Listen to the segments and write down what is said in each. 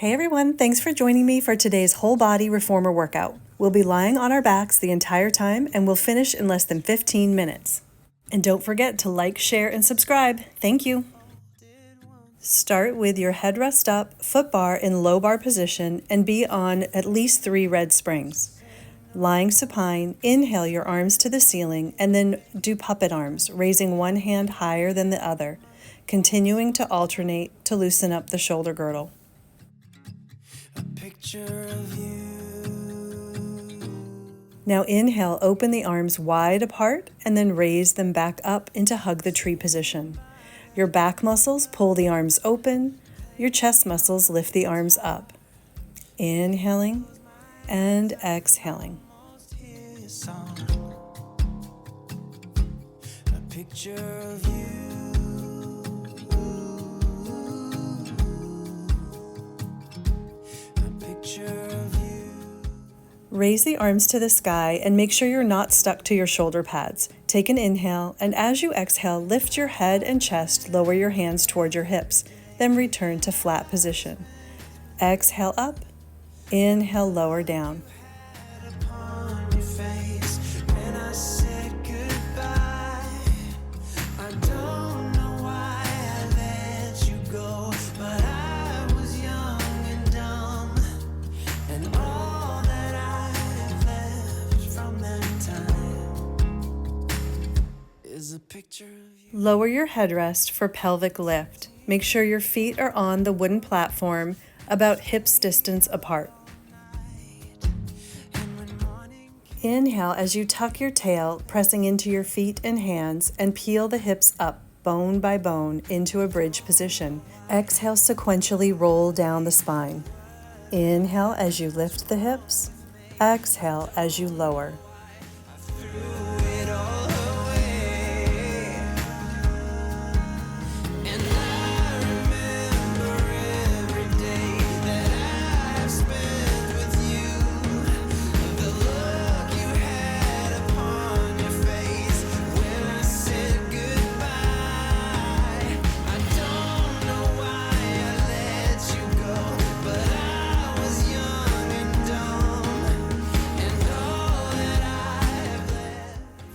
Hey everyone, thanks for joining me for today's whole body reformer workout. We'll be lying on our backs the entire time and we'll finish in less than 15 minutes. And don't forget to like, share, and subscribe. Thank you. Start with your headrest up, foot bar in low bar position, and be on at least 3 red springs. Lying supine, inhale your arms to the ceiling and then do puppet arms, raising one hand higher than the other, continuing to alternate to loosen up the shoulder girdle. Now inhale, open the arms wide apart and then raise them back up into hug the tree position. Your back muscles pull the arms open, your chest muscles lift the arms up. Inhaling and exhaling. Raise the arms to the sky and make sure you're not stuck to your shoulder pads. Take an inhale, and as you exhale, lift your head and chest, lower your hands toward your hips, then return to flat position. Exhale up, inhale lower down. Lower your headrest for pelvic lift. Make sure your feet are on the wooden platform about hips distance apart. Inhale as you tuck your tail, pressing into your feet and hands, and peel the hips up bone by bone into a bridge position. Exhale, sequentially roll down the spine. Inhale as you lift the hips. Exhale as you lower.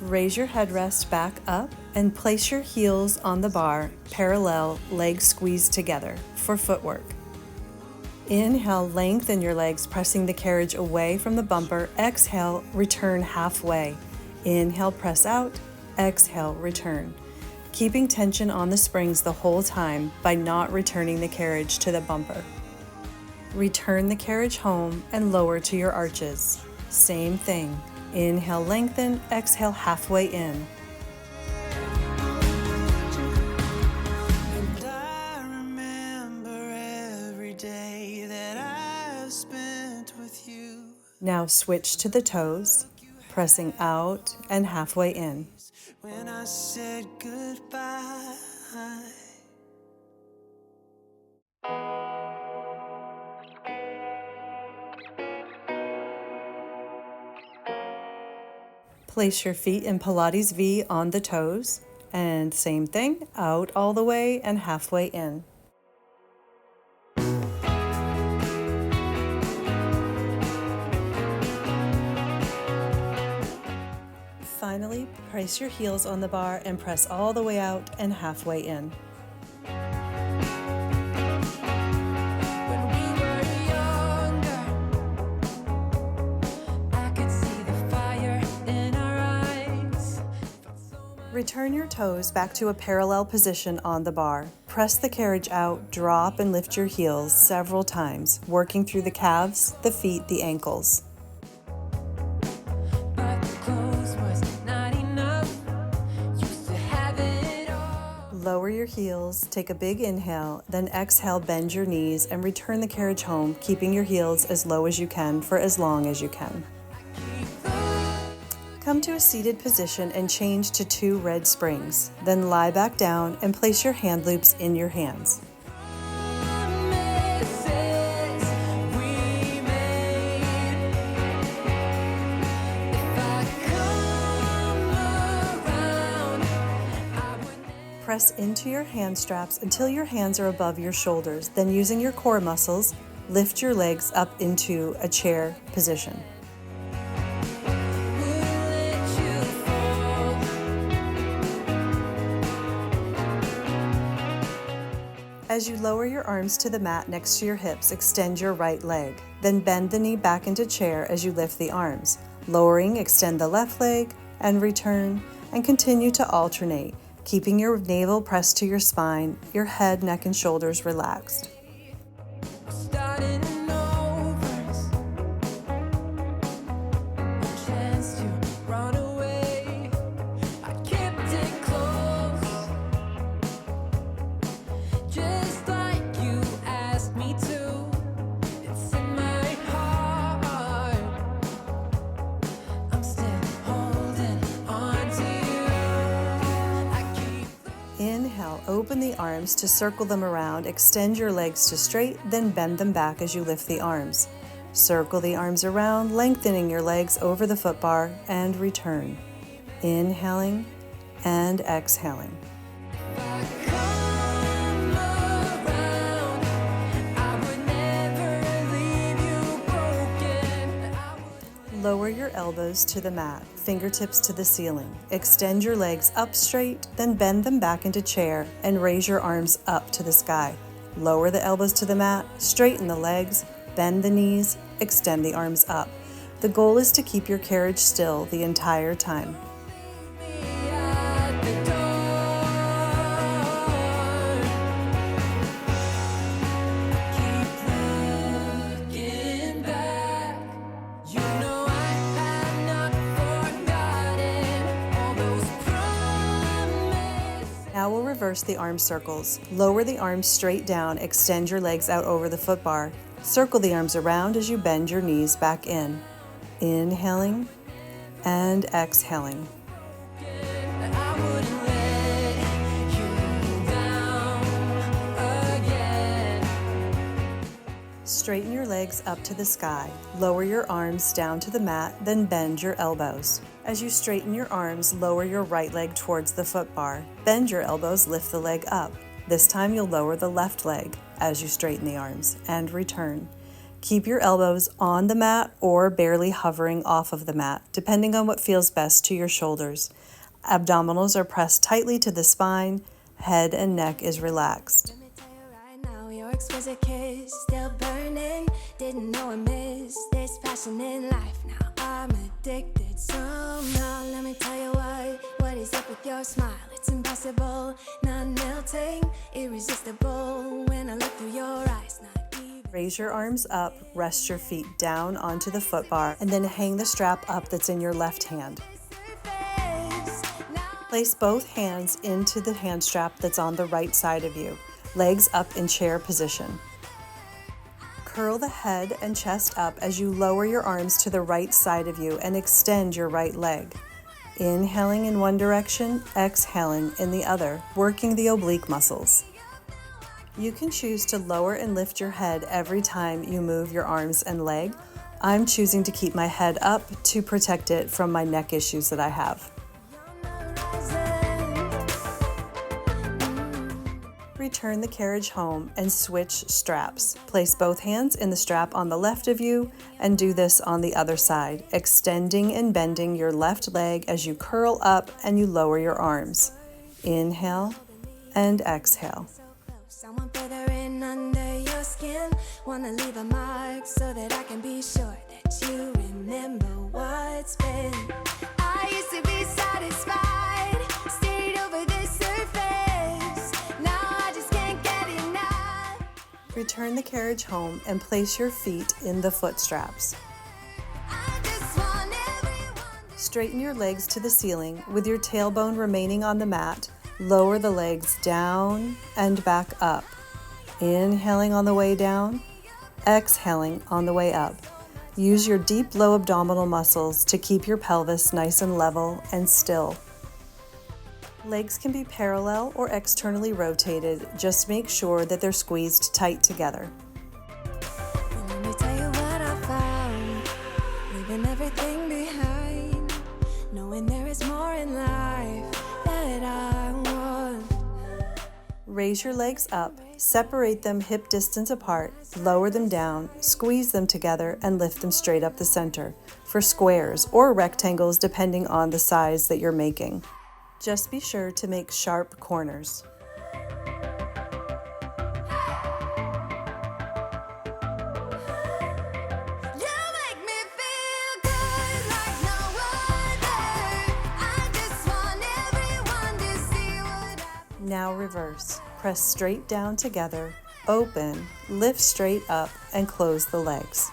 Raise your headrest back up and place your heels on the bar, parallel, legs squeezed together for footwork. Inhale, lengthen your legs, pressing the carriage away from the bumper. Exhale, return halfway. Inhale, press out. Exhale, return. Keeping tension on the springs the whole time by not returning the carriage to the bumper. Return the carriage home and lower to your arches. Same thing. Inhale, lengthen, exhale, halfway in. And I remember every day that I've spent with you. Now switch to the toes, pressing out and halfway in. When I said goodbye. Place your feet in Pilates V on the toes, and same thing, out all the way and halfway in. Finally, place your heels on the bar and press all the way out and halfway in. Return your toes back to a parallel position on the bar. Press the carriage out, drop and lift your heels several times, working through the calves, the feet, the ankles. Lower your heels, take a big inhale, then exhale, bend your knees and return the carriage home, keeping your heels as low as you can for as long as you can. Come to a seated position and change to 2 red springs. Then lie back down and place your hand loops in your hands. Press into your hand straps until your hands are above your shoulders. Then using your core muscles, lift your legs up into a chair position. As you lower your arms to the mat next to your hips, extend your right leg. Then bend the knee back into chair as you lift the arms. Lowering, extend the left leg and return, and continue to alternate, keeping your navel pressed to your spine, your head, neck, and shoulders relaxed. Inhale, open the arms to circle them around, extend your legs to straight, then bend them back as you lift the arms. Circle the arms around, lengthening your legs over the foot bar, and return. Inhaling and exhaling. Lower your elbows to the mat, fingertips to the ceiling. Extend your legs up straight, then bend them back into chair and raise your arms up to the sky. Lower the elbows to the mat, straighten the legs, bend the knees, extend the arms up. The goal is to keep your carriage still the entire time. Now we'll reverse the arm circles. Lower the arms straight down, extend your legs out over the foot bar. Circle the arms around as you bend your knees back in. Inhaling and exhaling. Straighten your legs up to the sky. Lower your arms down to the mat, then bend your elbows. As you straighten your arms, lower your right leg towards the foot bar. Bend your elbows, lift the leg up. This time you'll lower the left leg as you straighten the arms and return. Keep your elbows on the mat or barely hovering off of the mat, depending on what feels best to your shoulders. Abdominals are pressed tightly to the spine, head and neck is relaxed. Exquisite kiss, still burning. Didn't know I missed this passion in life. Now I'm addicted somehow. Let me tell you what is up with your smile? It's impossible, not melting, irresistible. When I look through your eyes, not even. Raise your arms up, rest your feet down onto the foot bar, and then hang the strap up that's in your left hand. Place both hands into the hand strap that's on the right side of you. Legs up in chair position. Curl the head and chest up as you lower your arms to the right side of you and extend your right leg. Inhaling in one direction, exhaling in the other, working the oblique muscles. You can choose to lower and lift your head every time you move your arms and leg. I'm choosing to keep my head up to protect it from my neck issues that I have. Return the carriage home and switch straps. Place both hands in the strap on the left of you and do this on the other side, extending and bending your left leg as you curl up and you lower your arms. Inhale and exhale. Someone further in under your skin. Wanna leave a mark so that I can be sure that you remember what's been. I used to be satisfied, stayed over the surface. Now I just can't get enough. Return the carriage home and place your feet in the foot straps. I just want everyone. Straighten your legs to the ceiling with your tailbone remaining on the mat. Lower the legs down and back up. Inhaling on the way down, exhaling on the way up. Use your deep low abdominal muscles to keep your pelvis nice and level and still. Legs can be parallel or externally rotated. Just make sure that they're squeezed tight together. Let me tell you what I found. Leaving everything behind, knowing there is more in life that I want. Raise your legs up, Separate them hip distance apart, lower them down, squeeze them together, and lift them straight up the center for squares or rectangles depending on the size that you're making. Just be sure to make sharp corners. Now reverse. Press straight down together, open, lift straight up, and close the legs.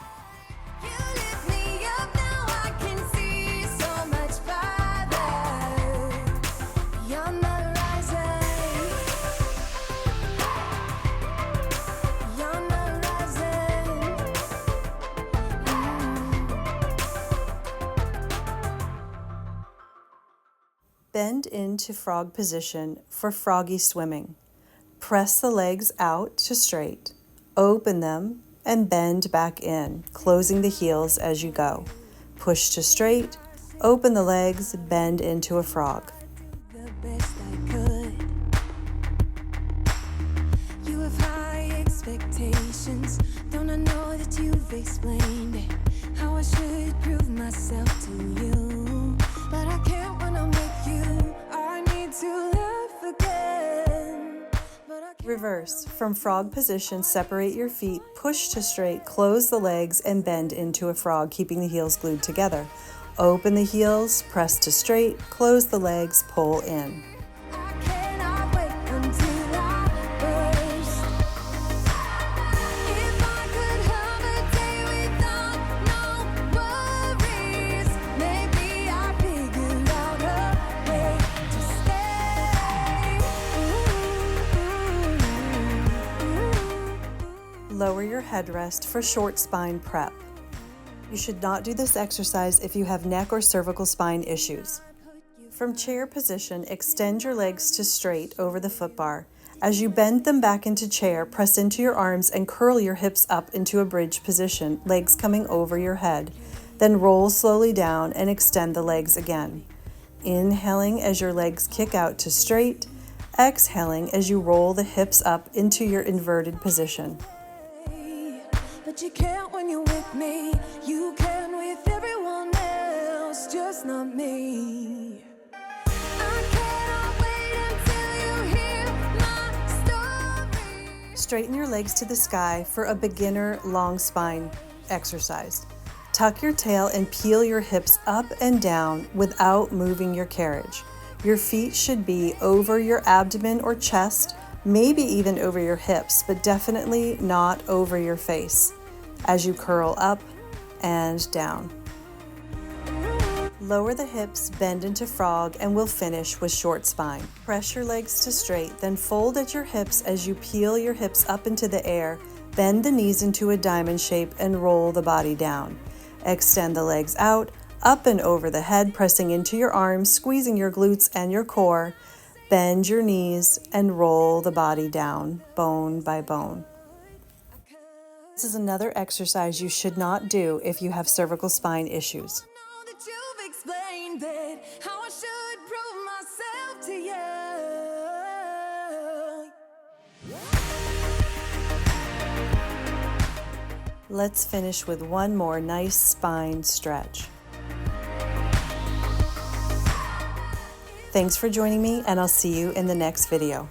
Bend into frog position for froggy swimming. Press the legs out to straight, open them, and bend back in, closing the heels as you go. Push to straight, open the legs, bend into a frog. The best I could. You have high expectations. Don't I know that you've explained it? How I should prove myself to you. But I can't when I'm with you. I need to laugh again. Reverse. From frog position, separate your feet, push to straight, close the legs, and bend into a frog, keeping the heels glued together. Open the heels, press to straight, close the legs, pull in. Lower your headrest for short spine prep. You should not do this exercise if you have neck or cervical spine issues. From chair position, extend your legs to straight over the foot bar. As you bend them back into chair, press into your arms and curl your hips up into a bridge position, legs coming over your head. Then roll slowly down and extend the legs again. Inhaling as your legs kick out to straight, exhaling as you roll the hips up into your inverted position. But you can't when you're with me. You can with everyone else, just not me. I cannot wait until you hear my story. Straighten your legs to the sky for a beginner long spine exercise. Tuck your tail and peel your hips up and down without moving your carriage. Your feet should be over your abdomen or chest, maybe even over your hips, but definitely not over your face, as you curl up and down. Lower the hips, bend into frog, and we'll finish with short spine. Press your legs to straight, then fold at your hips as you peel your hips up into the air, bend the knees into a diamond shape, and roll the body down. Extend the legs out, up and over the head, pressing into your arms, squeezing your glutes and your core. Bend your knees and roll the body down, bone by bone. This is another exercise you should not do if you have cervical spine issues. I know that you've explained it, how I should prove myself to you. Let's finish with one more nice spine stretch. Thanks for joining me, and I'll see you in the next video.